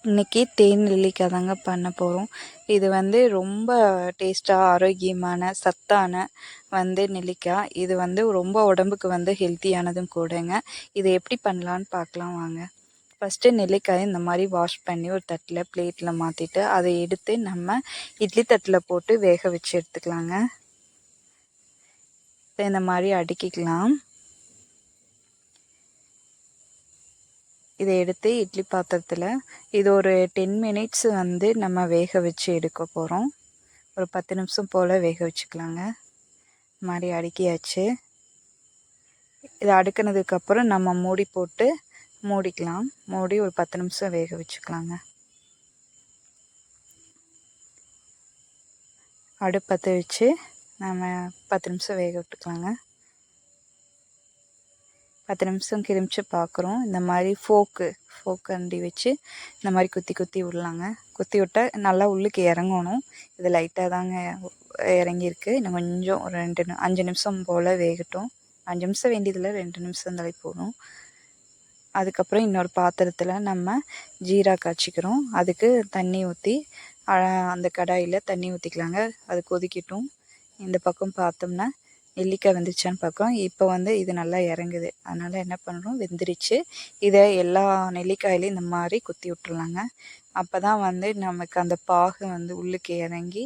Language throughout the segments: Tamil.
இன்றைக்கி தேன் நெல்லிக்காய் தாங்க பண்ண போகிறோம். இது வந்து ரொம்ப டேஸ்ட்டாக ஆரோக்கியமான சத்தான நெல்லிக்காய். இது ரொம்ப உடம்புக்கு ஹெல்த்தியானதும் கூடங்க. இதை எப்படி பண்ணலான்னு பார்க்கலாம் வாங்க. ஃபஸ்ட்டு நெல்லிக்காயை இந்த மாதிரி வாஷ் பண்ணி ஒரு தட்டில் பிளேட்டில் மாற்றிட்டு அதை எடுத்து நம்ம இட்லி தட்டில் போட்டு வேக வச்சு எடுத்துக்கலாங்க. இந்த மாதிரி அடுக்கிக்கலாம். இதை எடுத்து இட்லி பாத்திரத்தில் இது ஒரு 10 மினிட்ஸ் நம்ம வேக வச்சு எடுக்க போகிறோம். ஒரு 10 நிமிஷம் போல் வேக வச்சுக்கலாங்க. இந்த மாதிரி அடுக்கியாச்சு. இதை அடுக்கினதுக்கப்புறம் நம்ம மூடி போட்டு மூடிக்கலாம். மூடி ஒரு 10 நிமிஷம் வேக வச்சுக்கலாங்க. அடுப்பத்தை வச்சு நம்ம 10 நிமிஷம் வேக விட்டுக்கலாங்க. 10 நிமிஷம் கிழிச்சு பார்க்குறோம். இந்த மாதிரி ஃபோக்கண்டி வச்சு இந்த மாதிரி குத்தி குத்தி விடலாங்க. குத்தி விட்டால் நல்லா உள்ளுக்கு இறங்கணும். இது லைட்டாக தாங்க இறங்கியிருக்கு. இன்னும் கொஞ்சம் ஒரு 5 நிமிஷம் போல் வேகட்டும். 5 நிமிஷம் வேண்டியதில்லை, 2 நிமிஷம் இருந்தாலே போதும். அதுக்கப்புறம் இன்னொரு பாத்திரத்தில் நம்ம ஜீரா காய்ச்சிக்கிறோம். அதுக்கு தண்ணி ஊற்றி அந்த கடாயில் தண்ணி ஊற்றிக்கலாங்க. அது கொதிக்கட்டும். இந்த பக்கம் பார்த்தோம்னா நெல்லிக்காய் வெந்துருச்சான்னு பார்க்குறோம். இப்போ இது நல்லா இறங்குது. அதனால் என்ன பண்ணுறோம், வெந்துருச்சு. இதை எல்லா நெல்லிக்காயிலையும் இந்த மாதிரி குத்தி விட்டுருலாங்க. அப்போ தான் நமக்கு அந்த பாகு உள்ளுக்கு இறங்கி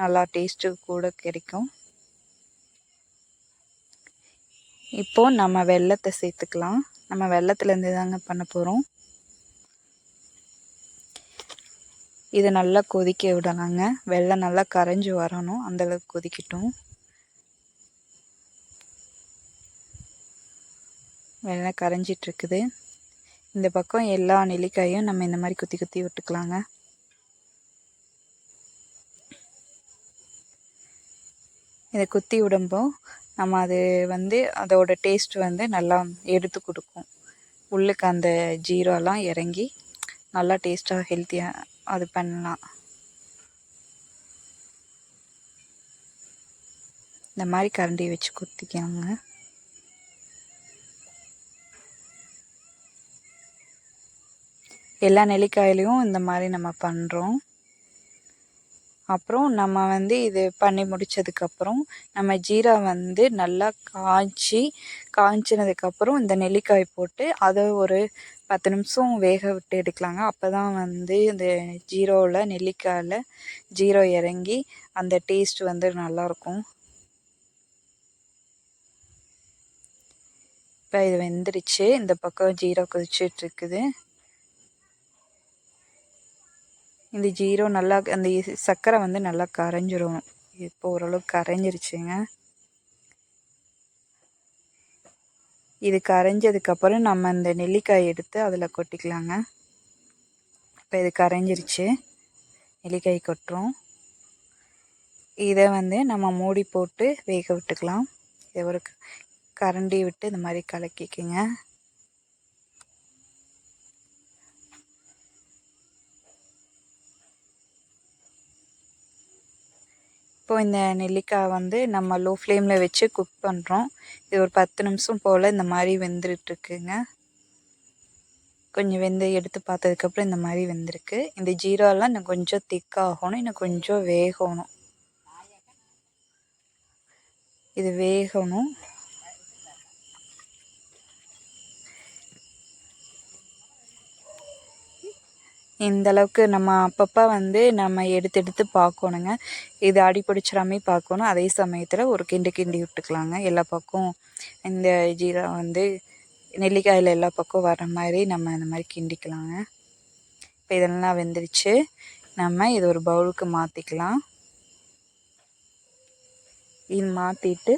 நல்லா டேஸ்ட்டு கூட கிடைக்கும். இப்போது நம்ம வெல்லத்தை சேர்த்துக்கலாம். நம்ம வெல்லத்துலேருந்து தாங்க பண்ண போகிறோம். இதை நல்லா கொதிக்க விடலாங்க. வெல்லம் நல்லா கரைஞ்சி வரணும், அந்தளவுக்கு கொதிக்கட்டும். வெல்லம் கரைஞ்சிட்ருக்குது. இந்த பக்கம் எல்லா நெல்லிக்காயும் நம்ம இந்த மாதிரி குத்தி குத்தி விட்டுக்கலாங்க. இதை குத்தி விடும்போ நம்ம அது அதோட டேஸ்ட் நல்லா எடுத்து கொடுக்கும். உள்ளுக்கு அந்த ஜீராலாம் இறங்கி நல்லா டேஸ்ட்டாக ஹெல்த்தியாக அது பண்ணலாம். இந்த மாதிரி கரண்டி வச்சு குத்திக்கோங்க. எல்லா நெல்லிக்காயிலையும் இந்த மாதிரி நம்ம பண்ணுறோம். அப்புறம் நம்ம இது பண்ணி முடித்ததுக்கப்புறம் நம்ம ஜீரா நல்லா காய்ச்சினதுக்கப்புறம் இந்த நெல்லிக்காய் போட்டு அதை ஒரு 10 நிமிஷம் வேக விட்டு எடுக்கலாங்க. அப்போ தான் இந்த ஜீரோவில் நெல்லிக்காயில் ஜீரோ இறங்கி அந்த டேஸ்ட் நல்லாயிருக்கும். இப்போ இது வெந்துருச்சு. இந்த பக்கம் ஜீரா கொதிச்சிட்ருக்குது. இந்த ஜீரோ நல்லா அந்த சர்க்கரை நல்லா கரைஞ்சிரும். இப்போ ஓரளவுக்கு கரைஞ்சிருச்சுங்க. இது கரைஞ்சதுக்கப்புறம் நம்ம இந்த நெல்லிக்காய் எடுத்து அதில் கொட்டிக்கலாங்க. இப்போ இது கரைஞ்சிருச்சு. நெல்லிக்காய் கொட்டுறோம். இதை நம்ம மூடி போட்டு வேக விட்டுக்கலாம். இதை ஒரு கரண்டி விட்டு இந்த மாதிரி கலக்கிக்குங்க. இப்போ இந்த நெல்லிக்காய் நம்ம லோ ஃப்ளேமில் வச்சு குக் பண்ணுறோம். இது ஒரு 10 நிமிஷம் போல் இந்த மாதிரி வெந்துட்டுருக்குங்க. கொஞ்சம் எடுத்து பார்த்ததுக்கப்புறம் இந்த மாதிரி வெந்திருக்கு. இந்த ஜீராலாம் இன்னும் கொஞ்சம் திக்காகணும், இன்னும் கொஞ்சம் வேகணும். இது வேகணும். இந்தளவுக்கு நம்ம அப்பப்போ நம்ம எடுத்து பார்க்கணுங்க. இது அடி பிடிச்சிடாமே பார்க்கணும். அதே சமயத்தில் ஒரு கிண்டி விட்டுக்கலாங்க. எல்லா பக்கம் இந்த ஜீரா நெல்லிக்காயில் எல்லா பக்கம் வர மாதிரி நம்ம இந்த மாதிரி கிண்டிக்கலாங்க. இப்போ இதெல்லாம் வெந்துருச்சு. நம்ம இது ஒரு பவுலுக்கு மாற்றிக்கலாம். இது மாற்றிட்டு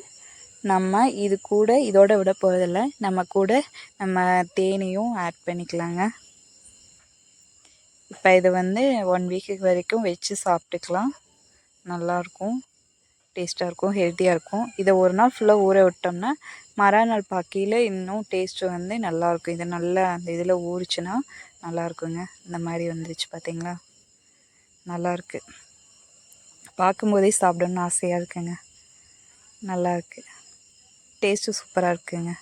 நம்ம இது கூட இதோட விட போகிறதில்ல, நம்ம கூட நம்ம தேனையும் ஆட் பண்ணிக்கலாங்க. இப்போ இது 1 வீக்கு வரைக்கும் வச்சு சாப்பிட்டுக்கலாம். நல்லாயிருக்கும், டேஸ்ட்டாக இருக்கும், ஹெல்த்தியாக இருக்கும். இதை ஒரு நாள் ஃபுல்லாக ஊற விட்டோம்னா மறுநாள் பார்க்கையில் இன்னும் டேஸ்ட்டு நல்லாயிருக்கும். இது நல்லா அந்த இதில் ஊறிச்சுன்னா நல்லாயிருக்குங்க. இந்த மாதிரி வந்துருச்சு பார்த்தீங்களா, நல்லாயிருக்கு. பார்க்கும்போதே சாப்பிடணுன்னு ஆசையாக இருக்குங்க. நல்லாயிருக்கு, டேஸ்ட்டு சூப்பராக இருக்குங்க.